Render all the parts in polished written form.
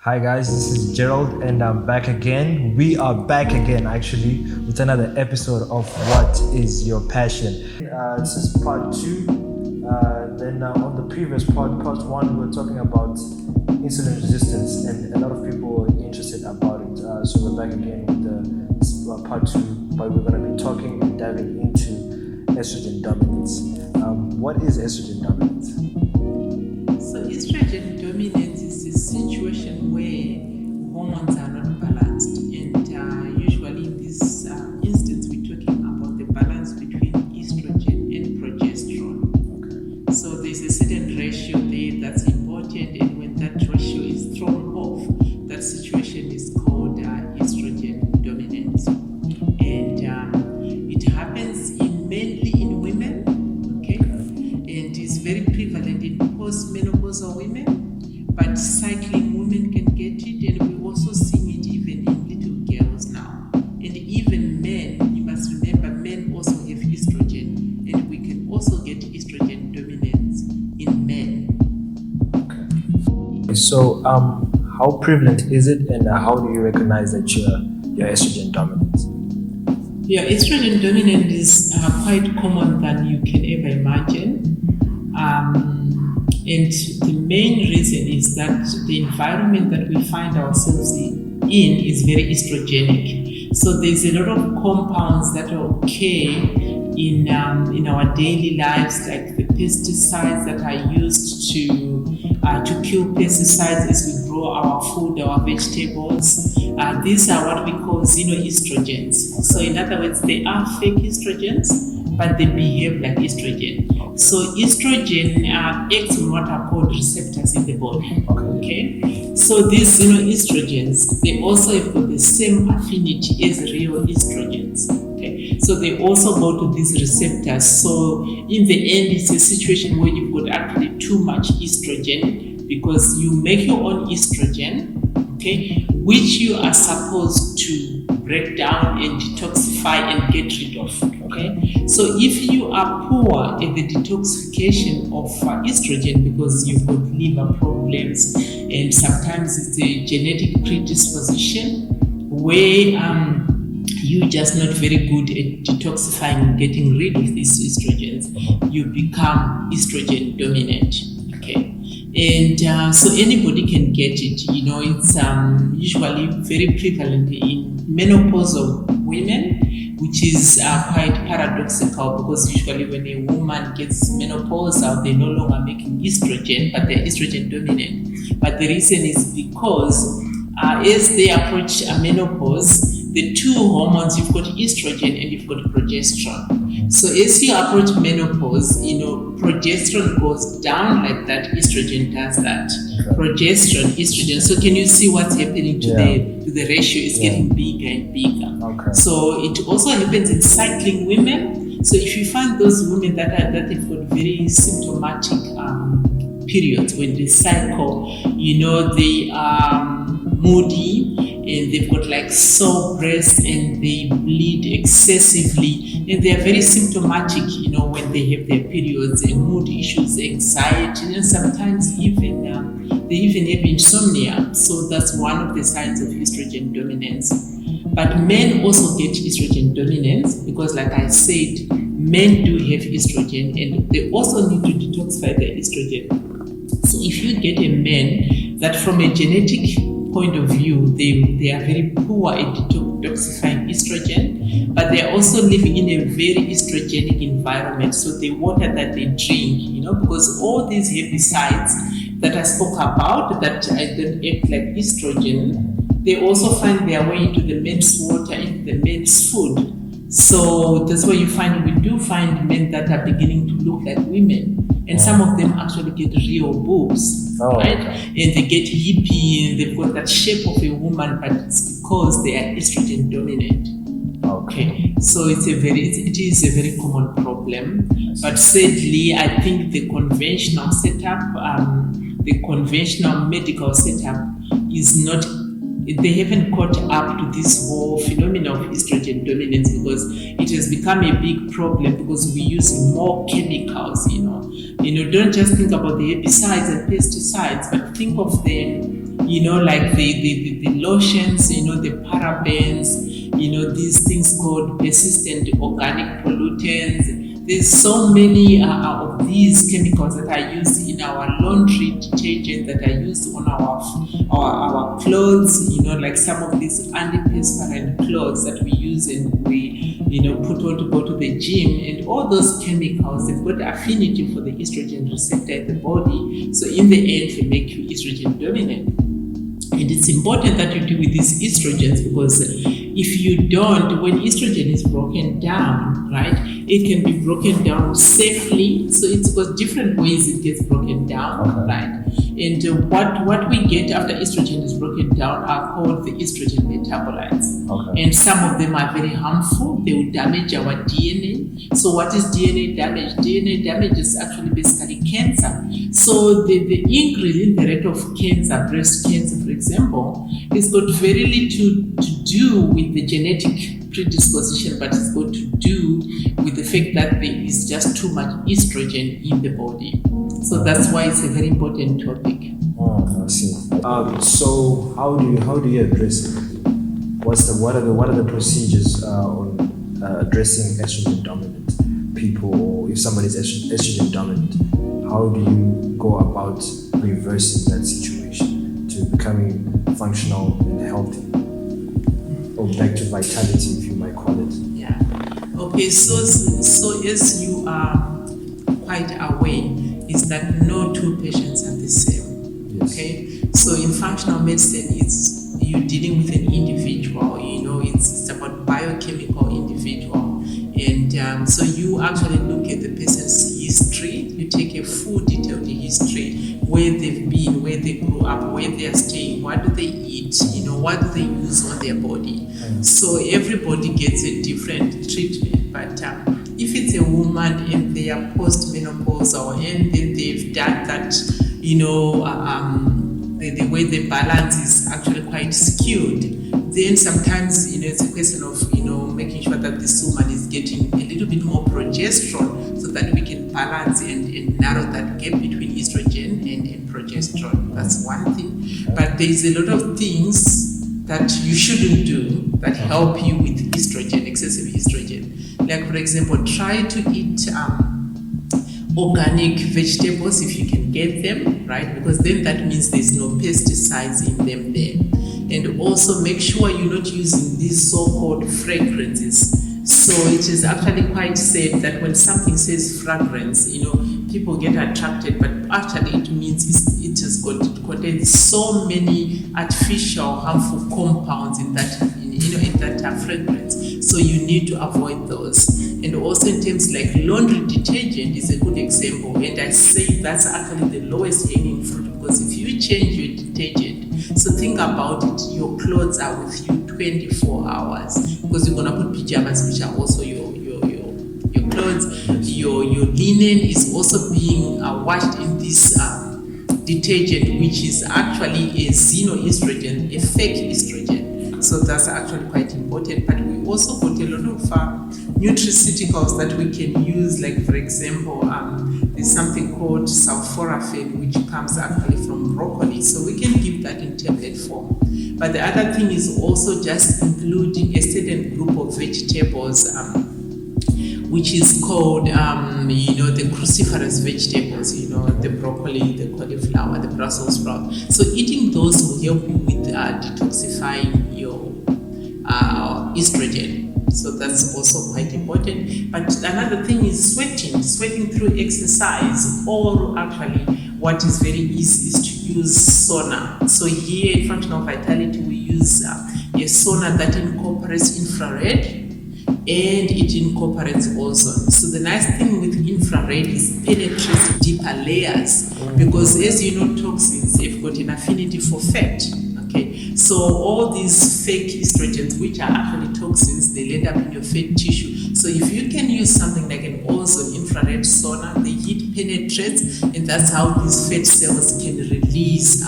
Hi guys, this is Gerald and I'm back again. We are back again actually with another episode of What is Your Passion? This is part 2. Then on the previous part 1, we were talking about insulin resistance and a lot of people were interested about it. So we're back again with the part 2, but we're going to be talking and diving into estrogen dominance. What is estrogen dominance? So estrogen dominance is a situation where hormones are not balanced, and usually in this instance we're talking about the balance between estrogen and progesterone. Okay. So there's a certain ratio there that's important, and when that ratio is thrown off, that situation is called estrogen dominance, and it happens mainly in women, okay, and is very prevalent in postmenopausal women, but cycling women can get it, and we're also seeing it even in little girls now. And even men, you must remember, men also have estrogen, and we can also get estrogen dominance in men. Okay. So, how prevalent is it, and how do you recognize that you're estrogen dominant? Yeah, estrogen dominant is quite common than you can ever imagine. And the main reason is that the environment that we find ourselves in is very estrogenic. So there's a lot of compounds that occur in our daily lives, like the pesticides that are used to kill pesticides as we grow our food, our vegetables. These are what we call xenoestrogens. So in other words, they are fake estrogens, but they behave like estrogen. So estrogen acts on what are called receptors in the body. Okay. So these estrogens, they also have got the same affinity as real estrogens. Okay. So they also go to these receptors. So in the end, it's a situation where you've got actually too much estrogen, because you make your own estrogen, okay, which you are supposed to break down and detoxify and get rid of. Okay, so if you are poor at the detoxification of estrogen, because you've got liver problems and sometimes it's a genetic predisposition where you're just not very good at detoxifying and getting rid of these estrogens, you become estrogen dominant. Okay. And so anybody can get it. It's usually very prevalent in menopausal women, which is quite paradoxical, because usually when a woman gets menopausal, they're no longer making estrogen, but they're estrogen dominant. But the reason is because as they approach menopause, the two hormones, you've got estrogen and you've got progesterone. So as you approach menopause, progesterone goes down like that, estrogen does that. Progesterone, estrogen. So can you see what's happening to the ratio is getting bigger and bigger. Okay. So it also happens in cycling women. So if you find those women that have got very symptomatic periods when they cycle, they are moody, and they've got like sore breasts, and they bleed excessively, and they are very symptomatic, when they have their periods, and mood issues, anxiety, and sometimes even they even have insomnia. So that's one of the signs of estrogen dominance. But men also get estrogen dominance, because like I said, men do have estrogen, and they also need to detoxify their estrogen. So if you get a man that from a genetic point of view, they are very poor at detoxifying estrogen, but they are also living in a very estrogenic environment. So the water that they drink, because all these herbicides that I spoke about that don't act like estrogen, they also find their way into the men's water, into the men's food. So that's why we do find men that are beginning to look like women. And some of them actually get real boobs, right? Okay. And they get hippie, and they've got that shape of a woman, but it's because they are estrogen dominant. Okay. So it is a very common problem. But sadly, I think the conventional setup, the conventional medical setup is not, they haven't caught up to this whole phenomenon of estrogen dominance, because it has become a big problem because we're using more chemicals, don't just think about the herbicides and pesticides, but think of the like the lotions, the parabens, these things called persistent organic pollutants. There's so many of these chemicals that are used in our laundry detergent, that are used on our clothes, like some of these antiperspirant clothes that we use and we put on to go to the gym, and all those chemicals, they've got affinity for the estrogen receptor in the body. So in the end, they make you estrogen dominant. And it's important that you deal with these estrogens, because if you don't, when estrogen is broken down, right, it can be broken down safely. So it's got different ways it gets broken down, right? And what we get after estrogen is broken down are called the estrogen metabolites. And some of them are very harmful. They will damage our DNA. So what is DNA damage? DNA damage is actually basically cancer. So the increase in the rate of cancer, breast cancer, for example, has got very little to do with the genetic predisposition, but it's got to do with the fact that there is just too much estrogen in the body. So that's why it's a very important topic. Oh, I see. So how do you address it? What are the procedures on addressing estrogen dominant people, or if somebody is estrogen dominant, how do you go about reversing that situation to becoming functional and healthy, or back to vitality, if you might call it? Yeah. Okay. So as you are quite aware, is that no two patients are the same. Yes. Okay. So in functional medicine, it's you're dealing with an individual. It's about biochemical individual, and so you actually look at the person's history. You take a full detailed history, where they've been, where they grew up, where they are staying, what do they eat, what do they use on their body. So everybody gets a different treatment, but if it's a woman and they are postmenopausal and then they've done that, the way the balance is actually quite skewed, then sometimes it's a question of making sure that this woman is getting a little bit more progesterone, so that we can balance and narrow that gap between estrogen and progesterone. That's one thing. But there's a lot of things that you shouldn't do that help you with estrogen, excessive estrogen. Like, for example, try to eat organic vegetables if you can get them, right? Because then that means there's no pesticides in them there. And also make sure you're not using these so-called fragrances. So it is actually quite said that when something says fragrance, people get attracted, but actually it means it contains so many artificial harmful compounds in that fragrance. So you need to avoid those. And also in terms like laundry detergent is a good example. And I say that's actually the lowest hanging fruit, because if you change your detergent, so think about it, your clothes are with you 24 hours, because you're gonna put pajamas, which are also your clothes. Your linen is also being washed in this detergent, which is actually a xenoestrogen, a fake estrogen. So that's actually quite important. But we also got a lot of nutraceuticals that we can use, like for example, there's something called sulforaphane, which comes actually from broccoli. So we can give that in tablet form. But the other thing is also just including a certain group of vegetables, which is called, the cruciferous vegetables, the broccoli, the cauliflower, the Brussels sprout. So eating those will help you with detoxifying your estrogen. So that's also quite important. But another thing is sweating through exercise, or actually what is very easy is to use sauna. So here in Functional Vitality, we use a sauna that incorporates infrared, and it incorporates ozone. So the nice thing with infrared is penetrates deeper layers, because as you know, toxins have got an affinity for fat. Okay, so all these fake estrogens, which are actually toxins, they end up in your fat tissue. So if you can use something like an ozone infrared sauna, the heat penetrates, and that's how these fat cells can release,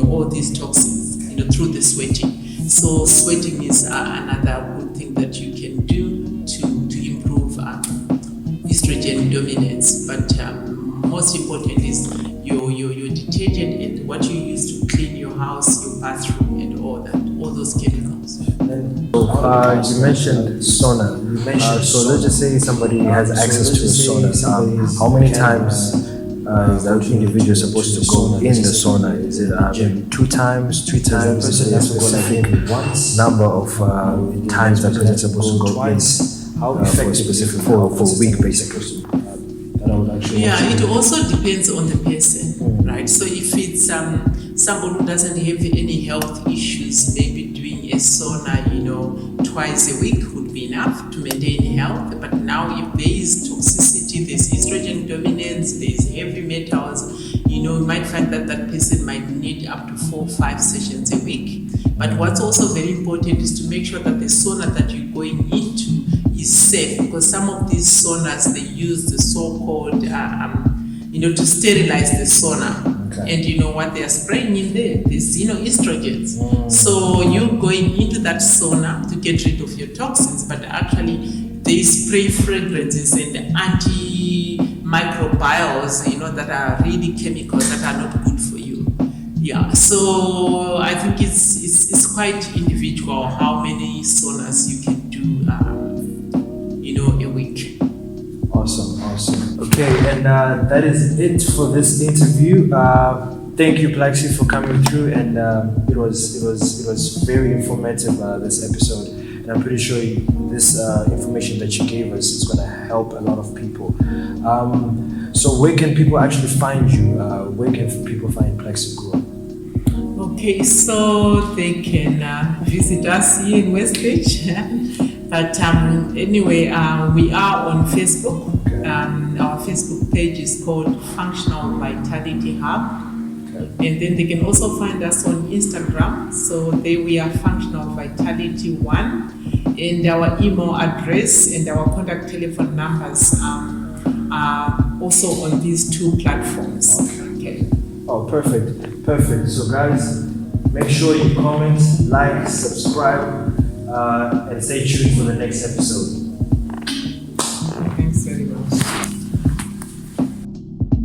all these toxins, through the sweating. So sweating is another good thing that you can do to improve estrogen dominance. But most important is your detergent and what you use to clean your house, your bathroom, and all those chemicals. You mentioned sauna. So let's just say somebody has access to a sauna. How many times is that individual supposed to go in the sauna? Is it maybe 2 times, 3 times? Is there a specific number of times that person is supposed to go in for a specific for a week, basically? Yeah, it also depends on the person, right? So if it's someone who doesn't have any health issues, maybe doing a sauna, twice a week would be enough to maintain health. But now if there is toxicity, there's estrogen dominance, there's heavy metals, you might find that that person might need up to 4 or 5 sessions a week. But what's also very important is to make sure that the sauna that you're going into is safe, because some of these saunas, they use the so-called, to sterilize the sauna. Okay. And what they are spraying in there is, estrogens. So you're going into that sauna to get rid of your toxins, but actually they spray fragrances and antimicrobials, that are really chemicals that are not good for you. Yeah, so I think it's quite individual how many saunas you can do, a week. Awesome. Okay, and that is it for this interview. Thank you, Plaxy, for coming through, and it was very informative, this episode, and I'm pretty sure this information that you gave us is going to help a lot of people. So where can people actually find you? Where can people find Plaxy Guhr? Okay, so they can visit us here in Westbridge. But anyway, we are on Facebook. Our Facebook page is called Functional Vitality Hub. And then they can also find us on Instagram. So there we are Functional Vitality 1. And our email address and our contact telephone numbers are also on these 2 platforms. Okay. Oh, perfect. So guys, make sure you comment, like, subscribe, and stay tuned for the next episode.